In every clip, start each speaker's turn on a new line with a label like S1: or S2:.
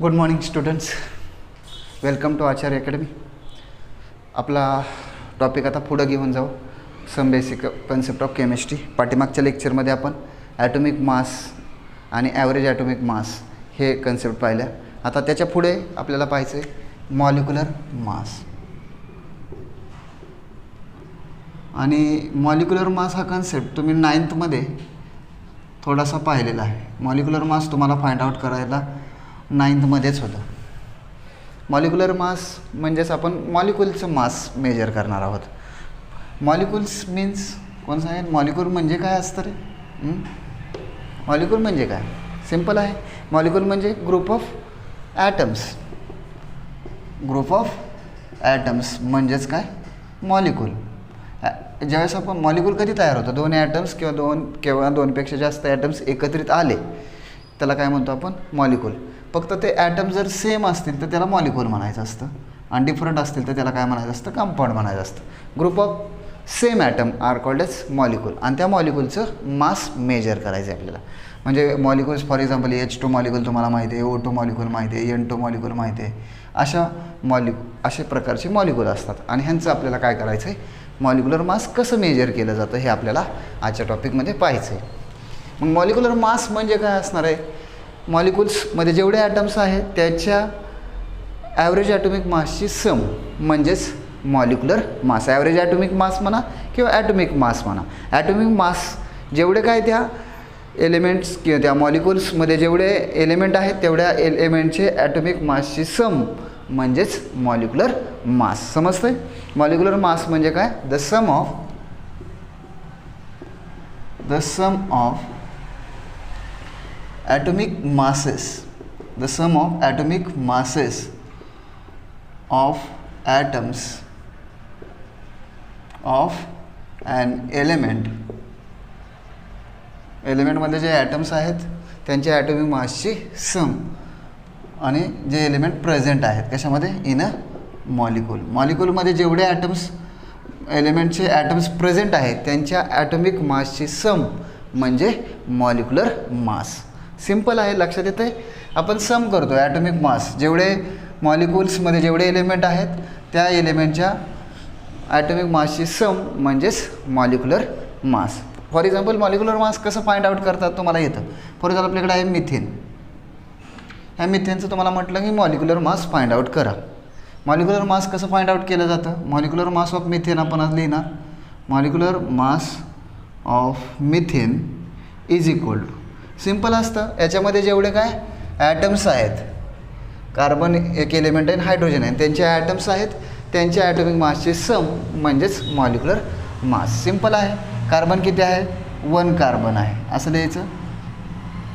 S1: Good morning students, welcome to Acharya academy. आपला topic आता पुढं घेऊन जाऊ. Some basic concept of chemistry. पाठीमागच्या लेक्चरमध्ये आपण ॲटॉमिक मास आणि ॲव्हरेज ॲटॉमिक मास हे कन्सेप्ट पाहिल्या. आता त्याच्या पुढे आपल्याला पाहायचं आहे मॉलिक्युलर मास. आणि मॉलिक्युलर मास हा कन्सेप्ट तुम्ही 9th थोडासा पाहिलेला आहे. मॉलिक्युलर मास तुम्हाला फाइंड आउट करायला 9th होतं. मॉलिक्युलर मास म्हणजेच आपण मॉलिक्युलचं मास मेजर करणार आहोत. मॉलिक्युल्स मीन्स कोण सांगेल मॉलिक्युल म्हणजे काय असतं रे? मॉलिक्युल म्हणजे काय? सिम्पल आहे. मॉलिक्युल म्हणजे group of atoms. Group of atoms म्हणजेच काय? मॉलिक्युल. ज्यावेळेस आपण मॉलिक्युल कधी तयार होतं? दोन ॲटम्स किंवा दोनपेक्षा जास्त ॲटम्स एकत्रित आले त्याला काय म्हणतो आपण? मॉलिक्युल. फक्त ते ॲटम जर सेम असतील तर त्याला मॉलिक्युल म्हणायचं असतं, आणि डिफरंट असतील तर त्याला काय म्हणायचं असतं? कंपाऊंड म्हणायचं असतं. Group of same atom are called as molecule. आणि त्या मॉलिक्युलचं मास मेजर करायचं आहे आपल्याला. म्हणजे molecules for example H2 molecule तुम्हाला माहिती आहे, O2 मॉलिक्युल माहिती आहे, N2 मॉलिक्युल माहिती आहे. अशा प्रकारचे मॉलिक्युल असतात. आणि ह्यांचं आपल्याला काय करायचं आहे? मॉलिक्युलर मास कसं मेजर केलं जातं हे आपल्याला आजच्या टॉपिकमध्ये पाहायचं आहे. मग मॉलिक्युलर मास म्हणजे काय असणार आहे? मॉलिक्युल्समध्ये जेवढे ॲटम्स आहेत त्याच्या ॲव्हरेज ॲटॉमिक मासची सम म्हणजेच molecular mass. Average atomic mass म्हणा किंवा ॲटॉमिक मास म्हणा. ॲटॉमिक मास जेवढे काय त्या एलिमेंट्स किंवा त्या मॉलिक्युल्समध्ये जेवढे एलिमेंट आहेत तेवढ्या एलिमेंटचे ॲटॉमिक मासची सम म्हणजेच मॉलिक्युलर मास. समजतंय? मॉलिक्युलर मास म्हणजे काय? The sum of atomic masses, the sum of atomic masses of atoms of an element मध्ये जे ॲटम्स आहेत त्यांच्या ॲटॉमिक मासची सम आणि जे एलिमेंट प्रेझेंट आहेत कशामध्ये? In a molecule. मॉलिक्युलमध्ये जेवढे एलिमेंटचे ॲटम्स प्रेझेंट आहेत त्यांच्या ॲटॉमिक मासची सम म्हणजे मॉलिक्युलर मास. सिम्पल आहे, लक्षात येतं आहे. आपण सम करतो ॲटॉमिक मास. जेवढे मॉलिक्युल्समध्ये जेवढे एलिमेंट आहेत त्या एलिमेंटच्या ॲटॉमिक मासची सम म्हणजेच molecular mass. For example molecular mass कसं फाइंड आउट करतात तुम्हाला येतं. फॉर एक्झाम्पल आपल्याकडे आहे मिथेन. ह्या मिथेनचं तुम्हाला म्हटलं की मॉलिक्युलर मास फाइंड आउट करा. मॉलिक्युलर मास कसं फाइंड आउट केलं जातं? मॉलिक्युलर मास ऑफ मिथेन आपण आज लिहिणार. Molecular mass of methane is equal to, simple असतं. याच्यामध्ये जेवढे काय ॲटम्स आहेत, कार्बन एक एलिमेंट आहे, हायड्रोजन आहे, त्यांचे ॲटम्स आहेत त्यांच्या ॲटॉमिक मासचे सम म्हणजेच मॉलिक्युलर मास. सिम्पल आहे. कार्बन किती आहे? 1 कार्बन आहे असं लिहायचं.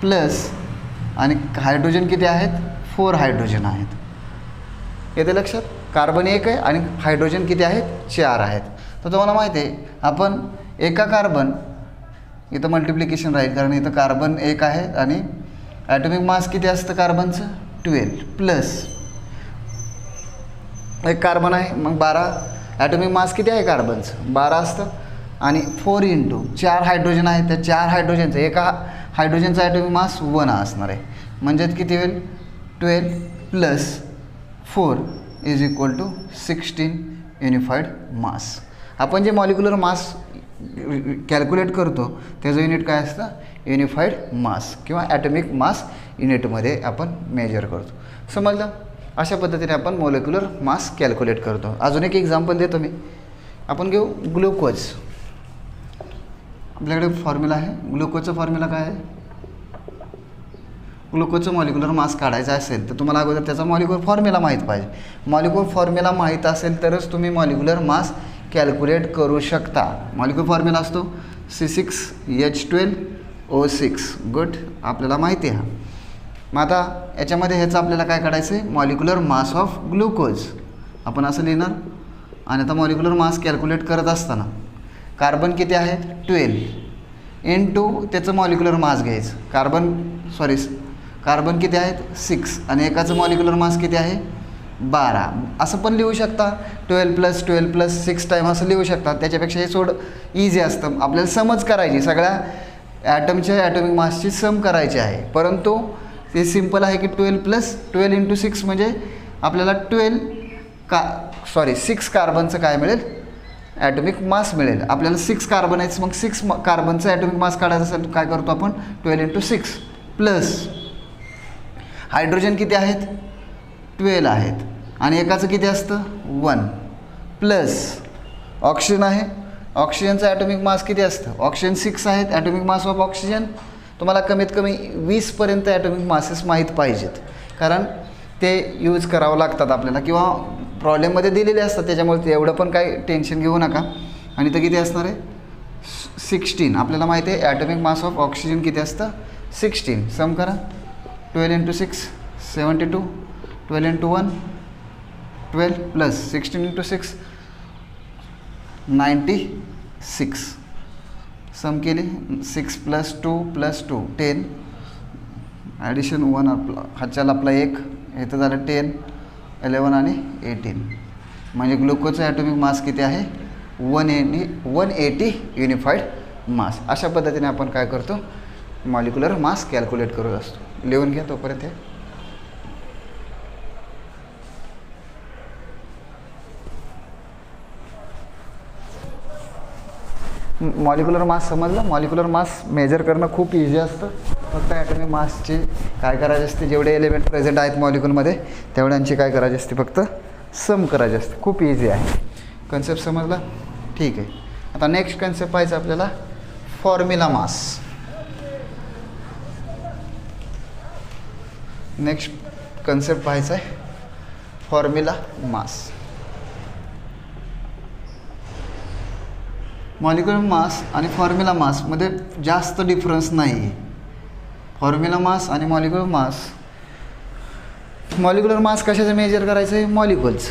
S1: प्लस आणि हायड्रोजन किती आहेत? 4 हायड्रोजन आहेत. येते लक्षात? कार्बन 1 आहे आणि हायड्रोजन किती आहेत? 4 आहेत. तर तुम्हाला माहिती आहे आपण एका कार्बन, इथं मल्टिप्लिकेशन राहील कारण इथं कार्बन 1 आहे आणि ॲटॉमिक मास किती असतं कार्बनचं? 12 प्लस एक कार्बन आहे मग 12. ॲटॉमिक मास किती आहे कार्बनचं? 12 असतं. आणि 4 इंटू 4 हायड्रोजन आहेत, त्या 4 हायड्रोजनचं एका हायड्रोजनचा ॲटॉमिक मास 1 असणार आहे. म्हणजेच किती होईल? 12 plus 4 is equal to 16 unified mass. आपण जे मॉलिक्युलर मास कॅल्क्युलेट करतो त्याचं युनिट काय असतं? युनिफाईड मास किंवा ॲटॉमिक मास युनिटमध्ये आपण मेजर करतो. समजलं? अशा पद्धतीने आपण मॉलिक्युलर मास कॅल्क्युलेट करतो. अजून एक एक्झाम्पल देतो मी. आपण घेऊ ग्लुकोज. आपल्याकडे फॉर्म्युला आहे. ग्लुकोजचा फॉर्म्युला काय आहे? ग्लुकोजचं मॉलिक्युलर मास काढायचा असेल तर तुम्हाला अगोदर त्याचा मॉलिक्युलर फॉर्म्युला माहीत पाहिजे. मॉलिक्युलर फॉर्म्युला माहीत असेल तरच तुम्ही मॉलिक्युलर मास कॅल्क्युलेट करू शकता. मॉलिक्युलर फॉर्म्युला असतो C6H12O6. गुड, आपल्याला माहिती आहे. मग आता याच्यामध्ये ह्याचं आपल्याला काय काढायचं आहे? मॉलिक्युलर मास ऑफ ग्लुकोज आपण असं लिहिणार. आणि आता मॉलिक्युलर मास कॅल्क्युलेट करत असताना कार्बन किती आहेत? 12 इंटू त्याचं मॉलिक्युलर मास घ्यायचं. कार्बन किती आहेत? 6 आणि एकाचं मॉलिक्युलर मास किती आहे? 12. असं पण लिहू शकता. 12 + 6 टाईम असं लिहू शकता. त्याच्यापेक्षा हे सोड इझी असतं. आपल्याला समज करायची, सगळ्या ॲटमच्या ॲटॉमिक मासची सम करायची आहे. परंतु ते सिम्पल आहे की 12 प्लस 12 इंटू 6 म्हणजे आपल्याला 6 कार्बनचं काय मिळेल, ॲटॉमिक मास मिळेल. आपल्याला 6 कार्बन आहेत, मग 6 कार्बनचं ॲटॉमिक मास काढायचं असेल तर काय करतो आपण, 12 इंटू 6 प्लस हायड्रोजन किती आहेत, 12 आहेत आणि एकाचं किती असतं 1 प्लस ऑक्सिजन आहे, ऑक्सिजनचं ॲटॉमिक मास किती असतं, ऑक्सिजन 6 आहेत. ॲटॉमिक मास ऑफ ऑक्सिजन तुम्हाला कमीत कमी 20पर्यंत ॲटॉमिक मासेस माहीत पाहिजेत, कारण ते यूज करावं लागतात आपल्याला किंवा प्रॉब्लेममध्ये दिलेले असतात, त्याच्यामुळे ते एवढं पण काही टेन्शन घेऊ नका. आणि तर किती असणार आहे 16. आपल्याला माहिती आहे ॲटॉमिक मास ऑफ ऑक्सिजन किती असतं 16. सम करा 12 इंटू 6 72, 12 इंटू 1 12 प्लस 16 इंटू 6 96. सम केली 6 प्लस 2 प्लस 2 10, ॲडिशन 1 आपला हातच्याला आपला 1, इथं झालं 10 11 आणि 18. म्हणजे ग्लुकोजचं ॲटॉमिक मास किती आहे 180 युनिफाईड मास. अशा पद्धतीने आपण काय करतो मॉलिक्युलर मास कॅल्क्युलेट करत असतो. लिहून घ्या तोपर्यंत. मॉलिक्युलर मास समजलं. मॉलिक्युलर मास मेजर करणं खूप इझी असतं. फक्त ॲटॉमिक मासची काय करायची असते, जेवढे एलिमेंट प्रेझेंट आहेत मॉलिक्युलमध्ये तेवढ्यांची काय करायची असते, फक्त सम करायची असते. खूप इझी आहे. कन्सेप्ट समजला, ठीक आहे. आता नेक्स्ट कन्सेप्ट पाहायचं आपल्याला फॉर्म्युला मास. नेक्स्ट कन्सेप्ट पाहायचा आहे फॉर्म्युला मास. मॉलिक्युलर मास आणि फॉर्म्युला मासमध्ये जास्त डिफरन्स नाही आहे. फॉर्म्युला मास आणि मॉलिक्युलर मास, मॉलिक्युलर मास कशाचं मेजर करायचं आहे मॉलिक्युल्स,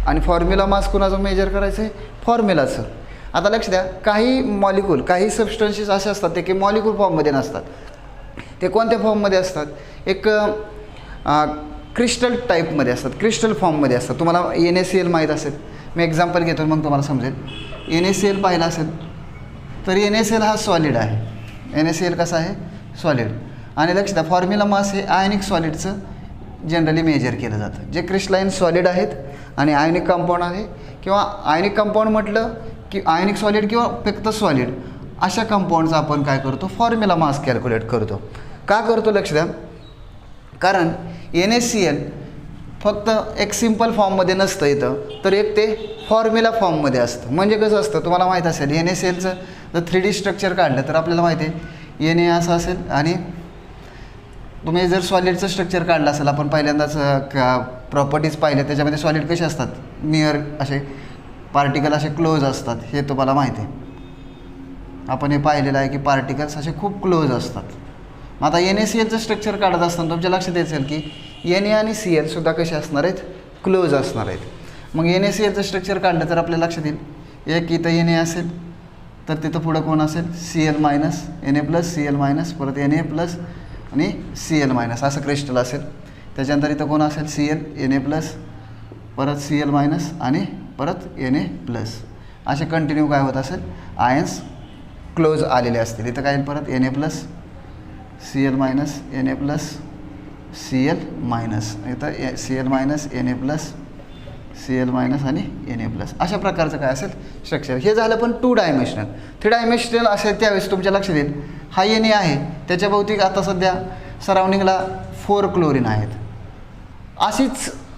S1: आणि फॉर्म्युला मास कोणाचं मेजर करायचं आहे फॉर्म्युलाचं. आता लक्ष द्या, काही मॉलिक्यूल काही सबस्टन्सेस असे असतात ते की मॉलिक्यूल फॉर्ममध्ये नसतात. ते कोणत्या फॉर्ममध्ये असतात, एक क्रिस्टल टाईपमध्ये असतात, क्रिस्टल फॉर्ममध्ये असतात. तुम्हाला NaCl माहीत असेल, मी एक्झाम्पल घेतो मग तुम्हाला समजेल. NaCl पाहिला असेल तर NaCl हा सॉलिड आहे. NaCl कसा आहे सॉलिड. आणि लक्ष द्या, फॉर्म्युला मास हे आयनिक सॉलिडचं जनरली मेजर केलं जातं. जे क्रिस्टलाइन सॉलिड आहेत आणि आयनिक कंपाऊंड आहे, किंवा आयनिक कंपाऊंड म्हटलं की आयनिक सॉलिड किंवा फक्त सॉलिड, अशा कंपाऊंडचा आपण काय करतो फॉर्म्युला मास कॅल्क्युलेट करतो. का करतो लक्ष द्या, कारण NaCl फक्त एक सिम्पल फॉर्ममध्ये नसतं इथं, तर एक ते फॉर्म्युला फॉर्ममध्ये असतं. म्हणजे कसं असतं तुम्हाला माहीत असेल, NaClचं जर 3D स्ट्रक्चर काढलं तर आपल्याला माहिती आहे Na असं असेल, आणि तुम्ही जर सॉलिडचं स्ट्रक्चर काढलं असेल, आपण पहिल्यांदाच प्रॉपर्टीज पाहिले, त्याच्यामध्ये सॉलिड कसे असतात नियर असे पार्टिकल असे क्लोज असतात, हे तुम्हाला माहिती आहे. आपण हे पाहिलेलं आहे की पार्टिकल्स असे खूप क्लोज असतात. मग आता NaClचं स्ट्रक्चर काढत असताना तुमच्या लक्षात येईल की Na आणि Cl सुद्धा कसे असणार आहेत क्लोज असणार आहेत. मग NaClचं स्ट्रक्चर काढलं तर आपल्या लक्षात येईल, एक इथं Na असेल तर तिथं पुढं कोण असेल Cl minus Na plus Cl minus परत Na प्लस आणि Cl मायनस असं क्रिस्टल असेल. त्याच्यानंतर इथं कोण असेल Cl Na प्लस परत Cl मायनस आणि परत Na प्लस, असे कंटिन्यू काय होत असेल आयन्स क्लोज आलेले असतील. इथं काय येईल परत Na plus Cl minus Na plus Cl minus, इथं Cl minus Na plus Cl minus आणि Na प्लस, अशा प्रकारचं काय असेल स्ट्रक्चर. हे झालं पण 2 डायमेन्शनल. 3 डायमेन्शनल असेल त्यावेळेस तुमच्या लक्षात येईल हा Na आहे, त्याच्या भोवती आता सध्या सराउंडिंगला 4 क्लोरीन आहेत.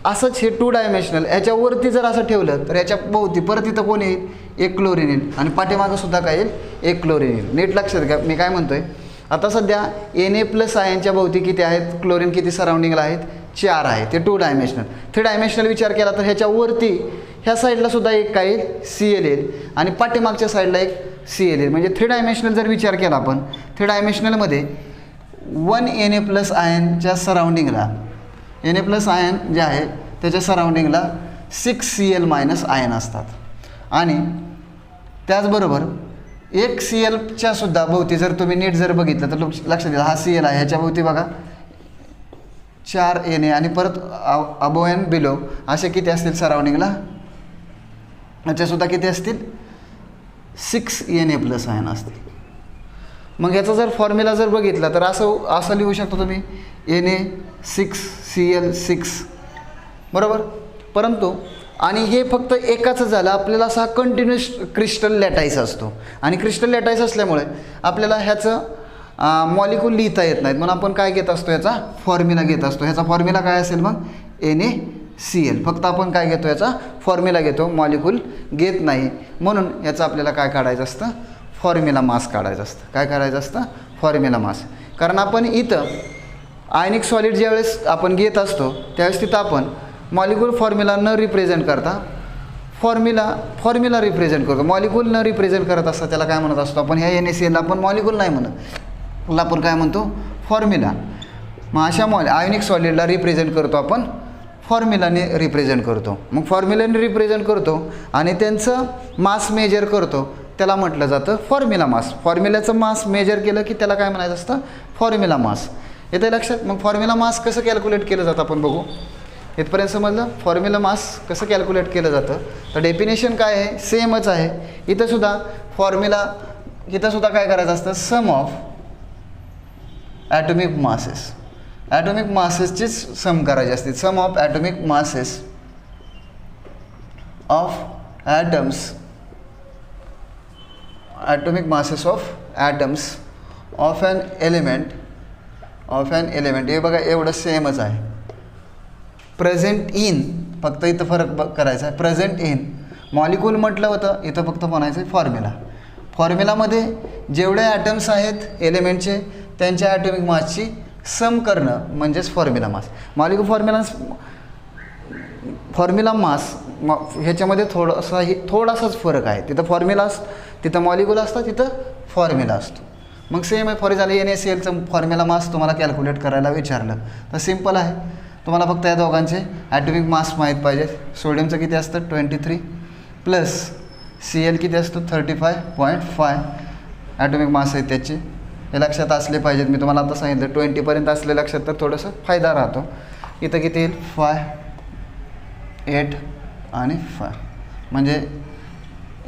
S1: असंच हे 2 डायमेन्शनल. याच्यावरती जर असं ठेवलं तर याच्या भोवती परत इथं कोण येईल 1 क्लोरीन येईल, आणि पाठीमागं सुद्धा काय येईल 1 क्लोरीन येईल. नीट लक्षात घ्या मी काय म्हणतोय. आता सध्या Na प्लस आयनच्या भोवती किती आहेत क्लोरीन, किती सराउंडिंगला आहेत 4 आहे. ते 2 डायमेन्शनल. 3 डायमेन्शनल विचार केला तर ह्याच्यावरती ह्या साईडला सुद्धा एक काय येईल Cl येईल, आणि पाठीमागच्या साईडला एक Cl येईल. म्हणजे 3 डायमेन्शनल जर विचार केला आपण, 3 डायमेन्शनलमध्ये 1 Na प्लस आयनच्या सराउंडिंगला, Na प्लस आयन जे आहे त्याच्या सराउंडिंगला 6 Cl मायनस आयन असतात. आणि त्याचबरोबर एक Clच्या सुद्धा भोवती जर तुम्ही नीट जर बघितलं तर लक्षात येईल हा Cl आहे, ह्याच्या भोवती बघा 4 Na, आणि परत अबो अँड बिलो असे किती असतील सराउंडिंगला, ह्याच्यासुद्धा किती असतील 6 Na प्लस आयन असतील. मग ह्याचा जर फॉर्म्युला जर बघितला तर असं लिहू शकतो तुम्ही Na6Cl6 बरोबर. परंतु आणि हे फक्त एकाच झालं, आपल्याला असा कंटिन्युअस क्रिस्टल लॅटाईस असतो आणि क्रिस्टल लॅटाईस असल्यामुळे आपल्याला ह्याचं मॉलिक्यूल लिहिता येत नाहीत, म्हणून आपण काय घेत असतो, याचा फॉर्म्युला घेत असतो. ह्याचा फॉर्म्युला काय असेल मग NaCl. फक्त आपण काय घेतो, याचा फॉर्म्युला घेतो, मॉलिक्यूल घेत नाही. म्हणून याचं आपल्याला काय काढायचं असतं, फॉर्म्युला मास काढायचं असतं. काय करायचं असतं, फॉर्म्युला मास. कारण आपण इथं आयनिक सॉलिड ज्यावेळेस आपण घेत असतो त्यावेळेस तिथं आपण मॉलिक्यूल फॉर्म्युला न रिप्रेझेंट करता फॉर्म्युला रिप्रेझेंट करतो. मॉलिक्यूल न रिप्रेझेंट करत असता त्याला काय म्हणत असतो आपण, ह्या NaClला आपण मॉलिक्यूल नाही म्हणत, त्याला आपण काय म्हणतो, फॉर्म्युला. मग अशा आयनिक सॉलिडला रिप्रेझेंट करतो आपण फॉर्म्युलाने रिप्रेझेंट करतो. मग फॉर्म्युलाने रिप्रेझेंट करतो आणि त्यांचं मास मेजर करतो, त्याला म्हटलं जातं फॉर्म्युला मास. फॉर्म्युल्याचं मास मेजर केलं की त्याला काय म्हणायचं असतं, फॉर्म्युला मास. येतं लक्षात. मग फॉर्म्युला मास कसं कॅल्क्युलेट केलं जातं आपण बघू. इथपर्यंत समजलं फॉर्म्युला मास कसं कॅल्क्युलेट केलं जातं. तर डेफिनेशन काय आहे, सेमच आहे. इथं सुद्धा काय करायचं असतं, sum of atomic masses. Atomic मासेसचीच सम करायची असते. Sum of atomic masses of atoms, atomic masses of atoms of an element हे बघा एवढं सेमच आहे. प्रेझेंट इन, फक्त इथं फरक करायचा आहे. प्रेझेंट इन मॉलिक्यूल म्हटलं होतं, इथं फक्त म्हणायचं आहे फॉर्म्युला. फॉर्म्युलामध्ये जेवढे ॲटम्स आहेत एलिमेंटचे त्यांच्या ॲटॉमिक मासची सम करणं म्हणजेच फॉर्म्युला मास. फॉर्म्युला मास ह्याच्यामध्ये थोडासाच फरक आहे. तिथं तिथं मॉलिक्यूल असतं, तिथं फॉर्म्युला असतो. मग सेम आहे. फॉर एक्झाम्पल NaClचं फॉर्म्युला मास तुम्हाला कॅल्क्युलेट करायला विचारलं तर सिम्पल आहे. तुम्हाला फक्त या दोघांचे ॲटॉमिक मास माहीत पाहिजे. सोडियमचं किती असतं 23 प्लस Cl किती असतं 35.5 ॲटॉमिक मास आहे त्याचे. हे लक्षात असले पाहिजेत. मी तुम्हाला आता सांगितलं 20पर्यंत असले लक्षात तर थोडंसं फायदा राहतो. इथं किती येईल 5, 8 आणि 5 म्हणजे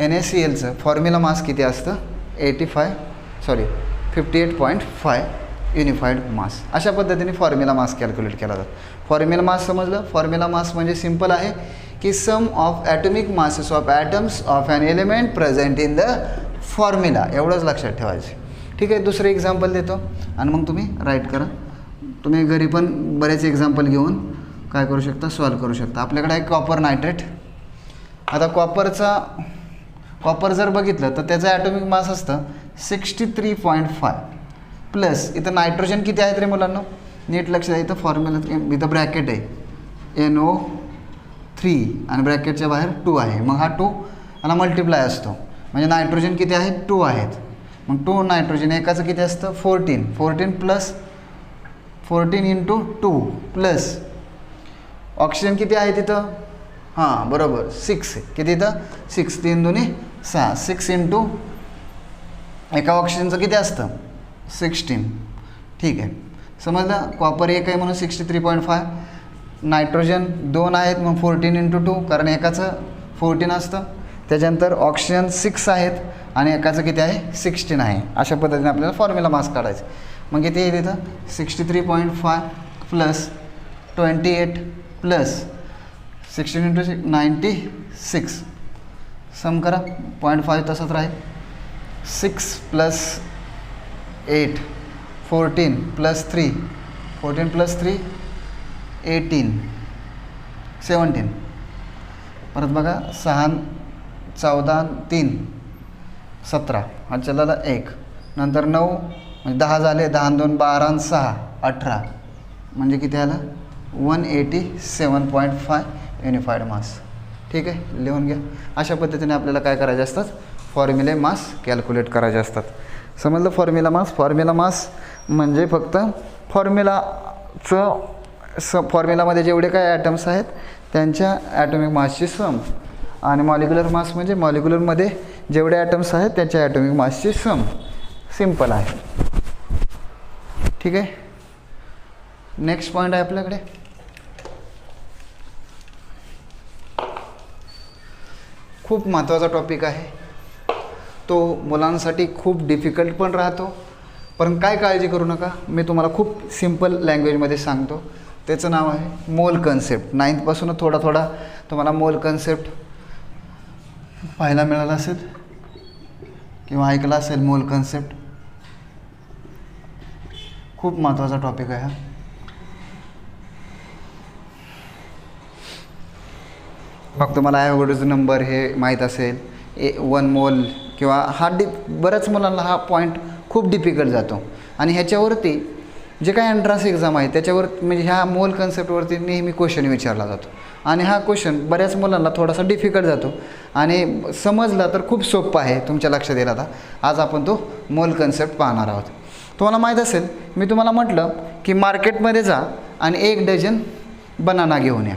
S1: NaClचं फॉर्म्युला मास किती असतं 58.5 युनिफाईड मास. अशा पद्धतीने फॉर्म्युला मास कॅल्क्युलेट केला जातो. फॉर्म्युला मास समजलं. फॉर्म्युला मास म्हणजे सिम्पल आहे की sum of atomic masses of atoms of an element present in the formula. एवढंच लक्षात ठेवायचं. ठीक आहे. दुसरं एक्झाम्पल देतो आणि मग तुम्ही राईट करा. तुम्ही घरी पण बरेच एक्झाम्पल घेऊन काय करू शकता, सॉल्व करू शकता. आपल्याकडे आहे कॉपर नायट्रेट. आता कॉपर जर बघितलं तर त्याचं ॲटॉमिक मास असतं 63.5 प्लस इथं नायट्रोजन किती आहेत रे मुलांना, नीट लक्ष द्या. इथं फॉर्म्युला इथं ब्रॅकेट आहे NO3 आणि ब्रॅकेटच्या बाहेर 2 आहे. मग हा 2 आणि मल्टिप्लाय असतो म्हणजे नायट्रोजन किती आहेत 2 आहेत. मग 2 नायट्रोजन एकाचं किती असतं 14 प्लस 14 × 2 प्लस ऑक्सिजन किती आहे तिथं, हां बरोबर 6 आहे. किती इथं 6, 3 2 6, 6 × एका ऑक्सिजनचं किती असतं 16. ठीक आहे समजलं. कॉपर 1 आहे म्हणून 63.5. नायट्रोजन 2 आहेत मग 14 × 2 कारण एकाचं 14 असतं. त्याच्यानंतर ऑक्सिजन 6 आहेत आणि एकाचं किती आहे 16 आहे. अशा पद्धतीने आपल्याला फॉर्म्युला मास काढायचं. मग किती आहे तिथं 63.5 प्लस 28 प्लस 16 × 96 सम करा 0.5 तसंच राहील. 6 प्लस 8 14 प्लस 3 18 17 परत बघा 6 14 3 17 हा चलाला 1 नंतर 9 म्हणजे 10 झाले. 10 2 12 6 18 म्हणजे किती आलं 187.5 युनिफाईड मास. ठीक आहे लिहून घ्या. अशा पद्धतीने आपल्याला काय करायचे असतात फॉर्म्युले मास कॅल्क्युलेट करायचे असतात. समजलं. फॉर्म्युला मास म्हणजे फक्त फॉर्म्युलामध्ये जेवढे काय ॲटम्स आहेत त्यांच्या ॲटॉमिक मासची सम आणि मॉलिक्युलर मास म्हणजे मॉलिक्युलरमध्ये जेवढे ॲटम्स आहेत त्यांच्या ॲटॉमिक मासची सम. सिम्पल आहे. ठीक आहे. नेक्स्ट पॉईंट आहे आपल्याकडे खूप महत्त्वाचा टॉपिक आहे. तो मुलांसाठी खूप डिफिकल्ट पण राहतो पण काय काळजी करू नका, मी तुम्हाला खूप सिम्पल लँग्वेजमध्ये सांगतो. त्याचं नाव आहे मोल कन्सेप्ट. 9th थोडा थोडा तुम्हाला मोल कन्सेप्ट पाहायला मिळाला असेल किंवा ऐकला असेल. मोल कन्सेप्ट खूप महत्त्वाचा टॉपिक आहे हा. मग तुम्हाला ॲव्होगाड्रोचा नंबर हे माहीत असेल, 1 मोल किंवा हा बऱ्याच मुलांना हा पॉईंट खूप डिफिकल्ट जातो. आणि ह्याच्यावरती जे काही एंट्रन्स एक्झाम आहे त्याच्यावर म्हणजे ह्या मोल कन्सेप्टवरती नेहमी क्वेश्चन विचारला जातो. आणि हा क्वेश्चन बऱ्याच मुलांना थोडासा डिफिकल्ट जातो आणि समजला तर खूप सोपं आहे, तुमच्या लक्षात येईल. आता आज आपण तो मोल कन्सेप्ट पाहणार आहोत. तुम्हाला माहीत असेल, मी तुम्हाला म्हटलं की मार्केटमध्ये जा आणि 1 डझन बनाना घेऊन या.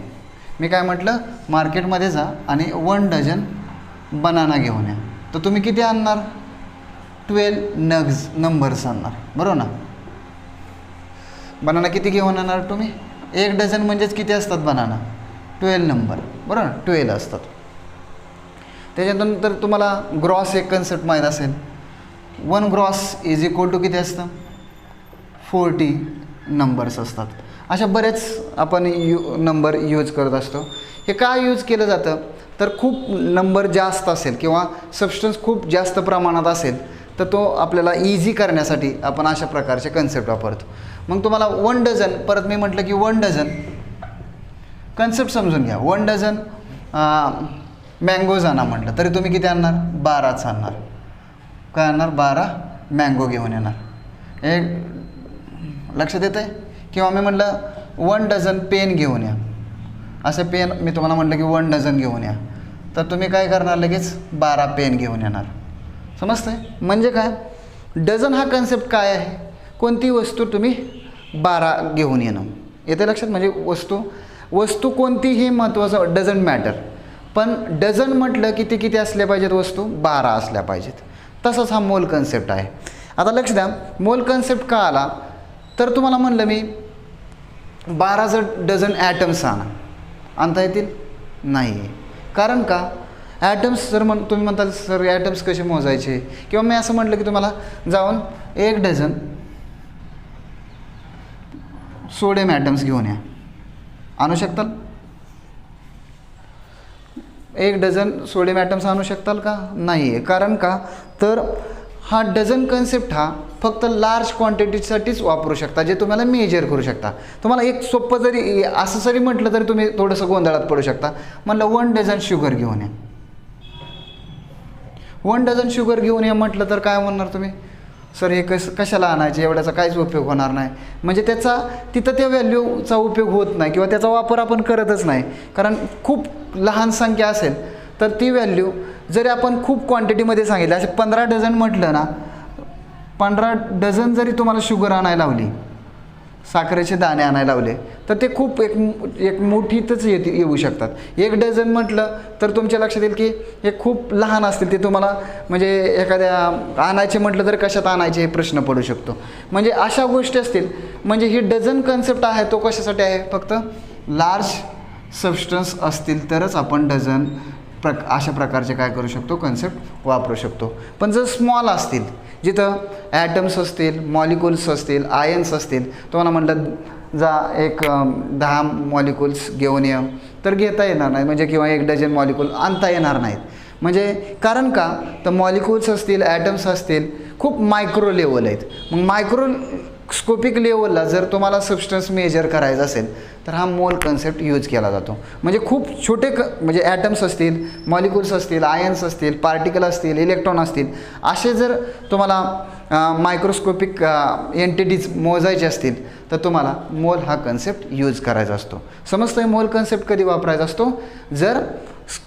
S1: मी काय म्हटलं, मार्केटमध्ये जा आणि 1 डझन बनाना घेऊन या. तर तुम्ही किती आणणार, 12 नग्स नंबर्स आणणार, बरोबर ना. बनाना किती घेऊन येणार तुम्ही, 1 डझन म्हणजेच किती असतात बनाना, 12 नंबर, बरोबर, 12 असतात. त्याच्यानंतर तुम्हाला ग्रॉस एक कन्सेप्ट माहीत असेल, 1 ग्रॉस इज इक्वल टू किती असतं, 40 नंबर्स असतात. अशा बरेच आपण नंबर यूज करत असतो. हे काय यूज केलं जातं, तर खूप नंबर जास्त असेल किंवा सबस्टन्स खूप जास्त प्रमाणात असेल तर तो आपल्याला इझी करण्यासाठी आपण अशा प्रकारचे कन्सेप्ट वापरतो. मग तुम्हाला 1 डझन, परत मी म्हटलं की 1 डझन कन्सेप्ट समजून घ्या. 1 डझन मँगोज आणा म्हटलं तरी तुम्ही किती आणणार, 12च आणणार. काय आणणार, 12 मँगो घेऊन येणार. हे लक्षात येतं आहे. किंवा मी म्हटलं 1 डझन पेन घेऊन या, असं पेन मी तुम्हाला म्हटलं की 1 डझन घेऊन या, तर तुम्ही काय करणार, लगेच 12 पेन घेऊन येणार. समजतंय. म्हणजे काय, डझन हा कन्सेप्ट काय आहे, कोणती वस्तू तुम्ही 12 घेऊन येणं, येते लक्षात. म्हणजे वस्तू कोणतीही महत्त्वाचं डझंट मॅटर, पण डझन म्हटलं की ते किती असल्या पाहिजेत, वस्तू 12 असल्या पाहिजेत. तसंच हा मोल कन्सेप्ट आहे. आता लक्ष द्या, मोल कन्सेप्ट का आला, तर तुम्हाला म्हणलं मी 12 डझन ॲटम्स आणता येतील नाही. कारण का, ॲटम्स जर तुम्ही म्हणताल सर ॲटम्स कसे मोजायचे, किंवा मी असं म्हटलं की तुम्हाला जाऊन 1 डझन सोडियम ॲटम्स घेऊन या, आणू शकताल. 1 डझन सोडियम ॲटम्स आणू शकताल का, नाही आहे. कारण का, तर हा डझन कन्सेप्ट हा फक्त लार्ज क्वांटिटीसाठीच वापरू शकता, जे तुम्हाला मेजर करू शकता. तुम्हाला एक सोपं जरी असं जरी म्हटलं तरी तुम्ही थोडंसं गोंधळात पडू शकता. म्हणलं 1 डझन शुगर घेऊन या, 1 डझन शुगर घेऊन या म्हटलं तर काय म्हणणार तुम्ही, सर हे कशाला आणायचे, एवढ्याचा काहीच उपयोग होणार नाही. म्हणजे तिथं त्या व्हॅल्यूचा उपयोग होत नाही किंवा त्याचा वापर आपण करतच नाही. कारण खूप लहान संख्या असेल तर ती व्हॅल्यू जरी आपण खूप क्वांटिटीमध्ये सांगितलं, असे 15 डझन म्हटलं ना, 15 डझन जरी तुम्हाला शुगर आणायला लावली, साखरेचे दाणे आणायला लावले, तर ते खूप एक मोठीतच येऊ शकतात. 1 डझन म्हटलं तर तुमच्या लक्षात येईल की हे खूप लहान असतील, ते तुम्हाला म्हणजे एखाद्या आणायचे म्हटलं तर कशात आणायचे हे प्रश्न पडू शकतो. म्हणजे अशा गोष्टी असतील. म्हणजे ही डझन कन्सेप्ट आहे तो कशासाठी आहे, फक्त लार्ज सबस्टन्स असतील तरच आपण डझन अशा प्रकारचे काय करू शकतो, कन्सेप्ट वापरू शकतो. पण जर स्मॉल असतील, जिथं ॲटम्स असतील, मॉलिक्युल्स असतील, आयन्स असतील, तुम्हाला म्हटलं जा एक 10 मॉलिक्युल्स घेऊन ये, तर घेता येणार नाही. म्हणजे किंवा 1 डझन मॉलिक्युल आणता येणार नाहीत. म्हणजे कारण का, तर मॉलिक्युल्स असतील, ॲटम्स असतील, खूप मायक्रो लेवल आहेत. मग मायक्रोस्कोपिक लेवलला जर तुम्हाला सबस्टन्स मेजर करायचं असेल तर हा मोल कन्सेप्ट यूज केला जातो. म्हणजे खूप छोटे म्हणजे ॲटम्स असतील, मॉलिक्युल्स असतील, आयन्स असतील, पार्टिकल असतील, इलेक्ट्रॉन असतील, असे जर तुम्हाला मायक्रोस्कोपिक एंटिटीज मोजायचे असतील तर तुम्हाला मोल हा कन्सेप्ट यूज करायचा असतो. समजतंय. मोल कन्सेप्ट कधी वापरायचा असतो, जर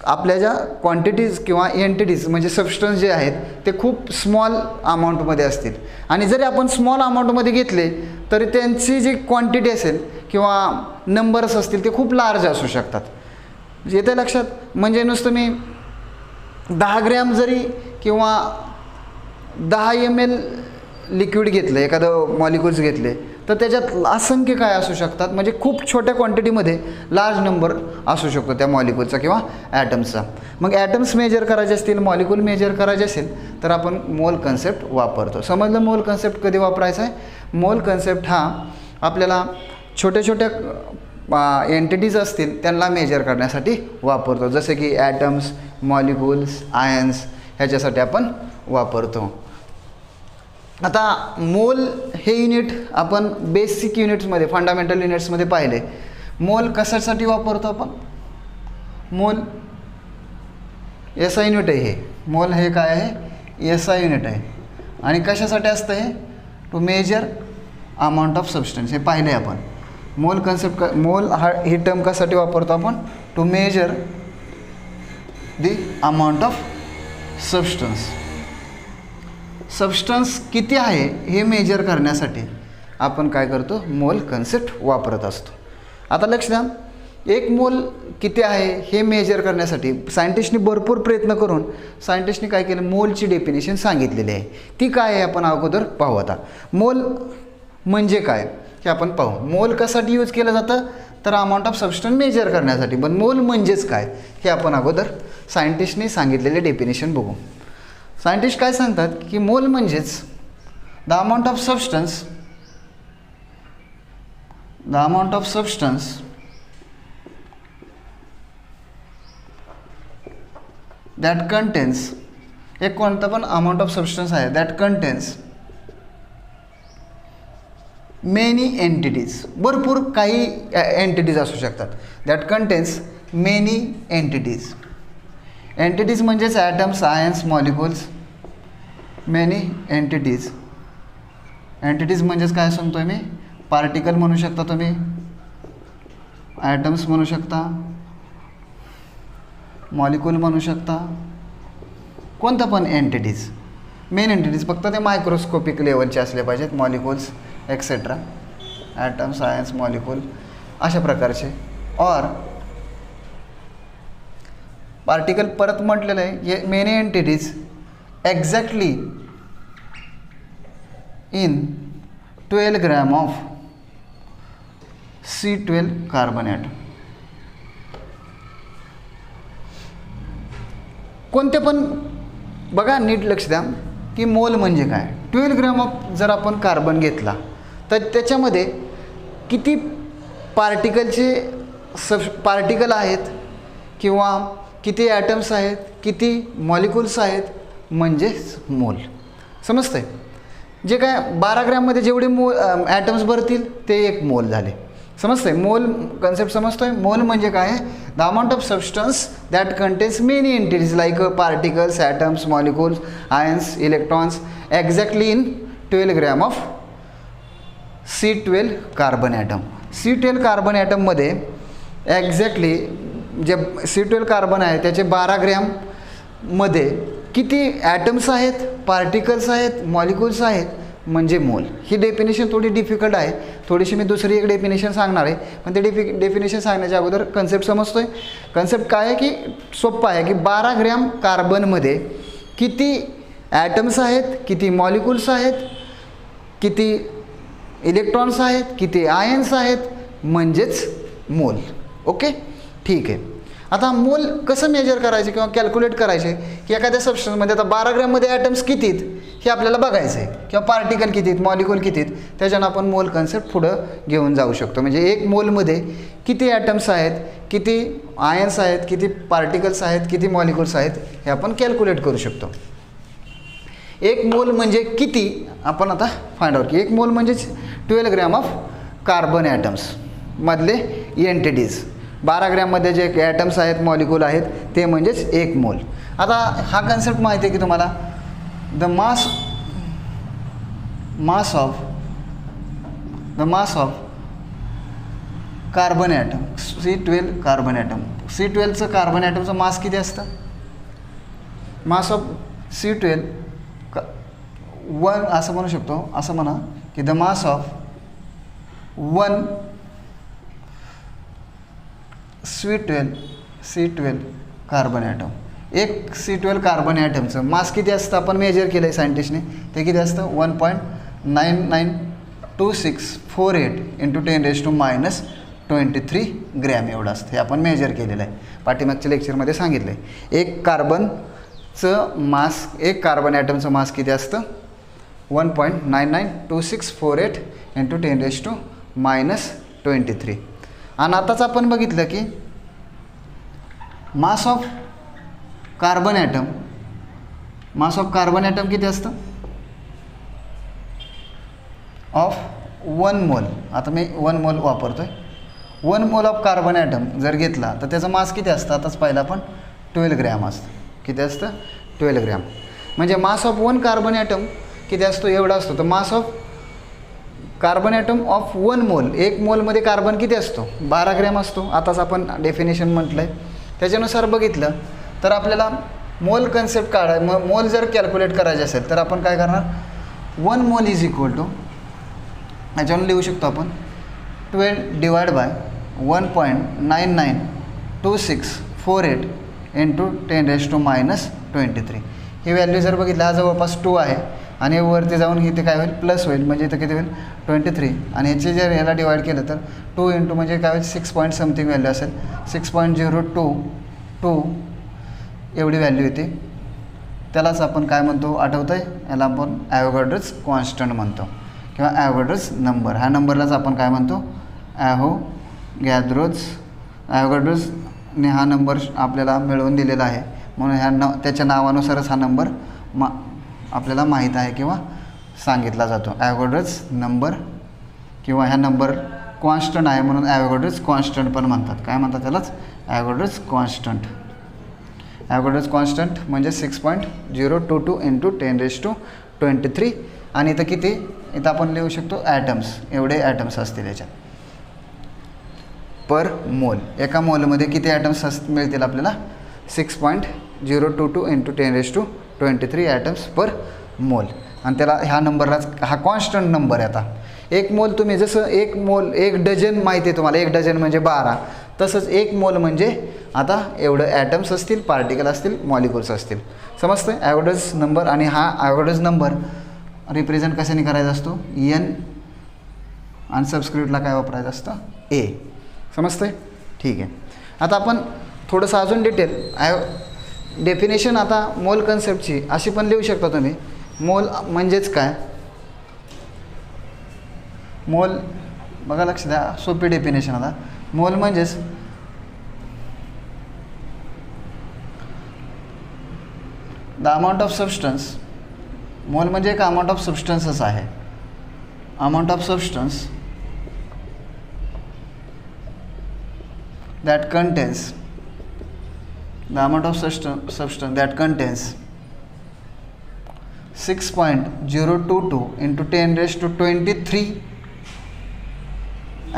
S1: आपल्या ज्या क्वांटिटीज किंवा एंटिटीज म्हणजे सबस्टन्स जे आहेत ते खूप स्मॉल अमाऊंटमध्ये असतील. आणि जरी आपण स्मॉल अमाऊंटमध्ये घेतले तरी त्यांची जी क्वांटिटी असेल किंवा नंबर्स असतील ते खूप लार्ज असू शकतात. येते लक्षात. म्हणजे नुसतं मी 10 ग्रॅम जरी किंवा 10 ml लिक्विड घेतलं, एखादं मॉलिक्युल्स घेतले, तर त्याच्यात असंख्य काय असू शकतात, म्हणजे खूप छोट्या क्वांटिटीमध्ये लार्ज नंबर असू शकतो त्या मॉलिक्यूलचा किंवा ॲटम्सचा. मग ॲटम्स मेजर करायचे असतील, मॉलिक्यूल मेजर करायचे असेल तर आपण मोल कन्सेप्ट वापरतो. समजलं मोल कन्सेप्ट कधी वापरायचा आहे? मोल कन्सेप्ट हा आपल्याला छोट्या छोट्या एंटिटीज असतील त्यांना मेजर करण्यासाठी वापरतो, जसे की ॲटम्स, मॉलिक्यूल्स, आयन्स ह्याच्यासाठी आपण वापरतो. आता मोल हे युनिट आपण बेसिक युनिट्समध्ये, फंडामेंटल युनिट्समध्ये पाहिले. मोल कशासाठी वापरतो आपण? मोल एस आय युनिट आहे. हे मोल हे काय आहे? एस आय युनिट आहे. आणि कशासाठी असतं हे? To measure amount of substance. हे पाहिले आपण. मोल कन्सेप्ट, मोल हा ही टर्म कशासाठी वापरतो आपण? To measure the amount of substance. Substance किती आहे हे मेजर करण्यासाठी आपण काय करतो? मोल कन्सेप्ट वापरत असतो. आता लक्ष द्या, एक मोल किती आहे हे मेजर करण्यासाठी सायंटिस्टनी भरपूर प्रयत्न करून सायंटिस्टनी काय केलं? मोलची डेफिनेशन सांगितलेली आहे. ती काय आहे आपण अगोदर पाहू. आता मोल म्हणजे काय हे आपण पाहू. मोल कशासाठी यूज केलं जातं? तर अमाऊंट ऑफ सबस्टन्स मेजर करण्यासाठी. पण मोल म्हणजेच काय हे आपण अगोदर सायंटिस्टनी सांगितलेले डेफिनेशन बघू. सायंटिस्ट काय सांगतात की मोल म्हणजेच the amount of substance, the amount of substance that contains, एक कोणता पण अमाऊंट ऑफ सबस्टन्स आहे दॅट कंटेन्स मेनी एंटिटीज, भरपूर काही एंटिटीज असू शकतात. That contains many entities. Entities म्हणजेच atoms, ions, molecules, many entities. Entities म्हणजेच काय सांगतोय मी? पार्टिकल म्हणू शकता तुम्ही, ॲटम्स म्हणू शकता, मॉलिक्यूल म्हणू शकता, कोणतं पण एंटिटीज. मेन एंटिटीज फक्त ते मायक्रोस्कोपिक लेवलचे असले पाहिजेत. Molecules etcetera, atoms, ions, molecule अशा प्रकारचे. और पार्टिकल परत म्हटलेलं आहे हे many entities exactly in 12 gram of C12 carbon atom. कोणते पण बघा, नीट लक्ष द्या की मोल म्हणजे काय. 12 ग्रॅम ऑफ जर आपण कार्बन घेतला तर त्याच्यामध्ये किती पार्टिकल आहेत किंवा किती ॲटम्स आहेत, किती मॉलिक्युल्स आहेत, म्हणजेच मोल. समजतंय? जे काय 12 ग्रॅममध्ये जेवढे ॲटम्स भरतील ते एक मोल झाले. समजतंय? मोल कन्सेप्ट समजतोय? मोल म्हणजे काय? The amount of substance that contains many entities like particles, atoms, molecules, ions, electrons exactly in 12 gram of C12 carbon atom. C12 carbon ॲटममध्ये एक्झॅक्टली जे C12 कार्बन आहे त्याचे 12 ग्रॅममध्ये किती ॲटम्स आहेत, पार्टिकल्स आहेत, मॉलिक्युल्स आहेत, म्हणजे मोल. ही डेफिनेशन थोडी डिफिकल्ट आहे. थोडीशी मी दुसरी एक डेफिनेशन सांगणार आहे, पण ते डेफिनेशन सांगण्याच्या अगोदर कन्सेप्ट समजतोय. कन्सेप्ट काय आहे की सोप्पा आहे की 12 ग्रॅम कार्बनमध्ये किती ॲटम्स आहेत, किती मॉलिक्युल्स आहेत, किती इलेक्ट्रॉन्स आहेत, किती आयन्स आहेत, म्हणजेच मोल. ओके, ठीक आहे. आता मोल कसं मेजर करायचे किंवा कॅल्क्युलेट करायचे की एखाद्या सबस्टन्समध्ये आता 12 ग्रॅममध्ये ॲटम्स किती आहेत हे आपल्याला बघायचं आहे, किंवा पार्टिकल किती आहेत, मॉलिक्यूल किती आहेत, त्याच्यानं आपण मोल कन्सेप्ट पुढं घेऊन जाऊ शकतो. म्हणजे एक मोलमध्ये किती ॲटम्स आहेत, किती आयन्स आहेत, किती पार्टिकल्स आहेत, किती मॉलिक्युल्स आहेत, हे आपण कॅल्क्युलेट करू शकतो. एक मोल म्हणजे किती आपण आता फाइंड आउट की एक मोल म्हणजेच 12 ग्रॅम ऑफ कार्बन ॲटम्स मधले एंटिटीज. 12 ग्रॅममध्ये जे ॲटम्स आहेत, मॉलिक्यूल आहेत, ते म्हणजेच एक मोल. आता हा कन्सेप्ट माहिती आहे की तुम्हाला, the mass of carbon atom, C12 carbon atom. C12चं कार्बन ॲटमचं मास किती असतं? मास ऑफ C12 1 असं म्हणू शकतो, असं म्हणा की the mass of 1 C12 carbon atom. एक C12 कार्बन ॲटमचं मास किती असतं आपण मेजर केलं आहे सायंटिस्टने, ते किती असतं? 1.99 2648 इंटू 10⁻⁻23 ग्रॅम एवढं असतं. हे आपण मेजर केलेलं आहे, पाठीमागच्या लेक्चरमध्ये सांगितलं आहे. एक कार्बन ॲटमचं मास किती असतं? 1.992648 इंटू 10⁻⁻23. आणि आताच आपण बघितलं की मास ऑफ कार्बन ॲटम किती असतं? ऑफ 1 मोल. आता मी 1 मोल वापरतो आहे. 1 मोल ऑफ कार्बन ॲटम जर घेतला तर त्याचं मास किती असतं? आताच पाहिलं आपण 12 ग्रॅम असतं. किती असतं? 12 ग्रॅम. म्हणजे मास ऑफ 1 कार्बन ॲटम किती असतो? एवढा असतो. तर mass of carbon atom of 1 mole, 1 मोलमध्ये carbon किती असतो? 12 ग्रॅम असतो. आताच आपण डेफिनेशन म्हटलं आहे. त्याच्यानुसार बघितलं तर आपल्याला मोल कन्सेप्ट मोल जर कॅल्क्युलेट करायचे असेल तर आपण काय करणार? 1 मोल इज इक्वल टू, याच्यावरून लिहू शकतो आपण 12 divide by 1.992648 into 10⁻⁻23. He value जर बघितलं, हा जवळपास 2 आहे आणि वरती जाऊन इथे काय होईल? प्लस होईल. म्हणजे इथं किती होईल? 23. आणि याचे जर याला डिवाइड केलं तर 2 इंटू म्हणजे काय होईल? 6 पॉईंट समथिंग व्हॅल्यू असेल. 6.022 एवढी व्हॅल्यू येते. त्यालाच आपण काय म्हणतो? आठवतं आहे? याला आपण ॲव्होगॅड्रोज कॉन्स्टंट म्हणतो किंवा ॲव्होगॅड्रोज नंबर. ह्या नंबरलाच आपण काय म्हणतो? ॲव्होगॅड्रोजने हा नंबर आपल्याला मिळवून दिलेला आहे, म्हणून त्याच्या नावानुसारच हा नंबर आपल्याला माहीत आहे किंवा सांगितला जातो. ॲव्होगॅड्रोज नंबर किंवा ह्या नंबर कॉन्स्टंट आहे म्हणून ॲव्होगॅड्रोज कॉन्स्टंट पण म्हणतात. काय म्हणतात त्यालाच? ॲव्होगॅड्रोज कॉन्स्टंट. ॲव्होगॅड्रोज कॉन्स्टंट म्हणजे 6.022 इंटू 10⁻23. आणि इथं किती? इथं आपण लिहू शकतो ॲटम्स. एवढे ॲटम्स असतील याच्यात पर मोल. एका मोलमध्ये किती ॲटम्स मिळतील आपल्याला? 6.022 इंटू 10⁻23 ॲटम्स पर मोल. आणि त्याला ह्या नंबरलाच हा कॉन्स्टंट नंबर आहे. आता 1 मोल तुम्ही जसं 1 डझन माहिती आहे तुम्हाला, 1 डझन म्हणजे 12, तसंच 1 मोल म्हणजे आता एवढं ॲटम्स असतील, पार्टिकल असतील, मॉलिक्युल्स असतील. समजतं? ॲव्होगॅड्रोज नंबर. आणि हा ॲव्होगॅड्रोज नंबर रिप्रेझेंट कशाने करायचा असतो? n. आणि सबस्क्रिप्टला काय वापरायचं असतं? a. समजतंय? ठीक आहे. आता आपण थोडंसं अजून डेफिनेशन आता मोल कन्सेप्टची अशी पण लिहू शकता तुम्ही. मोल म्हणजेच काय? मोल बघा, लक्ष द्या, सोपी डेफिनेशन. आता मोल म्हणजेच द अमाऊंट ऑफ सबस्टन्स. मोल म्हणजे एक अमाऊंट ऑफ सबस्टन्सच आहे. Amount of substance that contains the amount of substance that contains 6.022 into 10⁻23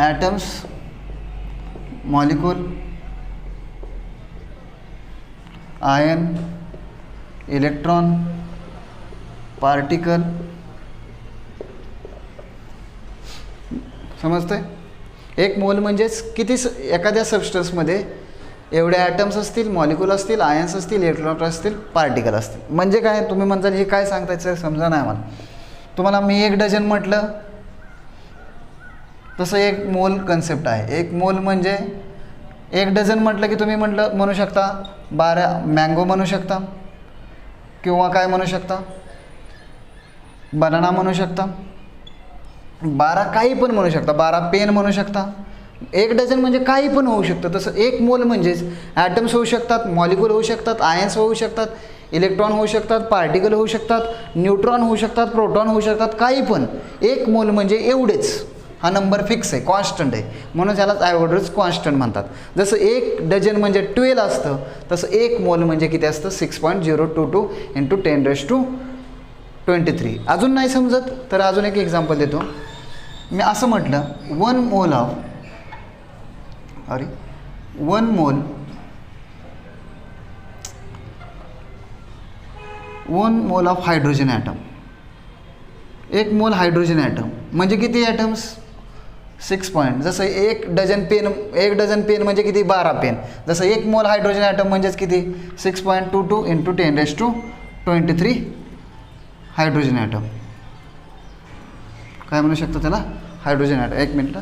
S1: atoms, molecule, ion, electron, particle. समजतंय? एक मोल म्हणजेच किती एखाद्या सबस्टन्समध्ये एवढे ॲटम्स असतील, मॉलिक्यूल असतील, आयन्स असतील, इलेक्ट्रॉन असतील, पार्टिकल असतील. म्हणजे काय? तुम्ही म्हणताल हे काय सांगतायचं समजा नाही मला. तुम्हाला मी 1 डझन म्हटलं तसं 1 मोल कन्सेप्ट आहे. 1 मोल म्हणजे 1 डझन म्हटलं की तुम्ही म्हणू शकता 12 मँगो म्हणू शकता किंवा काय म्हणू शकता? बनाना म्हणू शकता. 12 काही पण म्हणू शकता. 12 पेन म्हणू शकता. 1 डझन म्हणजे काही पण होऊ शकतं. तसं 1 मोल म्हणजेच ॲटम्स होऊ शकतात, मॉलिक्यूल होऊ शकतात, आयन्स होऊ शकतात, इलेक्ट्रॉन होऊ शकतात, पार्टिकल होऊ शकतात, न्यूट्रॉन होऊ शकतात, प्रोटॉन होऊ शकतात, काही पण. 1 मोल म्हणजे एवढेच. हा नंबर फिक्स आहे, कॉन्स्टंट आहे, म्हणून त्यालाच ॲव्होगॅड्रोज कॉन्स्टंट म्हणतात. जसं 1 डझन म्हणजे 12 असतं, तसं 1 मोल म्हणजे किती असतं? 6.022 इंटू 10⁻23. अजून नाही समजत तर अजून एक एक्झाम्पल देतो. मी असं म्हटलं 1 मोल ऑफ हायड्रोजन ॲटम. 1 मोल हायड्रोजन ॲटम म्हणजे किती ॲटम्स? 6 पॉईंट. जसं 1 डझन पेन म्हणजे किती? 12 पेन. जसं 1 मोल हायड्रोजन ॲटम म्हणजेच किती? 6.22 इंटू 10⁻23 हायड्रोजन ॲटम. काय म्हणू शकतो त्याला, हायड्रोजन ॲटम. एक मिनटं.